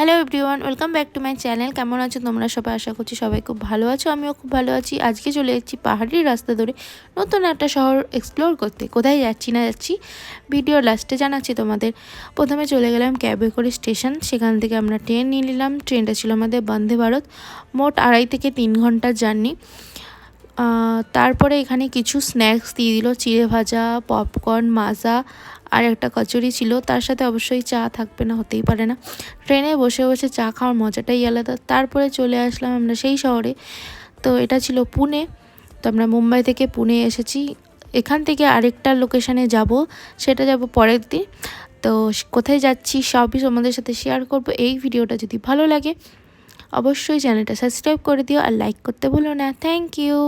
Hello everyone, welcome back to my channel. কেমন আছো তোমরা সবাই? আশা করছি সবাই খুব ভালো আছো। আমিও খুব ভালো আছি। আজকে চলে যাচ্ছি পাহাড়ি রাস্তা ধরে নতুন একটা শহর এক্সপ্লোর করতে। কোথায় যাচ্ছি না যাচ্ছি ভিডিওর লাস্টে জানাচ্ছি তোমাদের। প্রথমে চলে গেলাম ক্যাবে করে স্টেশন, সেখান থেকে আমরা ট্রেন নিয়ে নিলাম। ট্রেনটা ছিল আমাদের বন্দে ভারত, মোট 2.5 থেকে 3 ঘন্টার জার্নি। তারপরে এখানে কিছু স্ন্যাক্স দিয়ে দিল, চিড়ে ভাজা, পপকর্ন, মাজা আর একটা কচুরি ছিল। তার সাথে অবশ্যই চা থাকবে না, হতেই পারে না। ট্রেনে বসে বসে চা খাওয়ার মজাটাই আলাদা। তারপরে চলে আসলাম আমরা সেই শহরে। তো এটা ছিল পুনে। তো আমরা মুম্বাই থেকে পুনে এসেছি। এখান থেকে আরেকটা লোকেশানে যাব, সেটা যাব পরের দিন। তো কোথায় যাচ্ছি সবই তোমাদের সাথে শেয়ার করব। এই ভিডিওটা যদি ভালো লাগে অবশ্যই চ্যানেলটা সাবস্ক্রাইব করে দিও আর লাইক করতে ভুলো না। Thank you.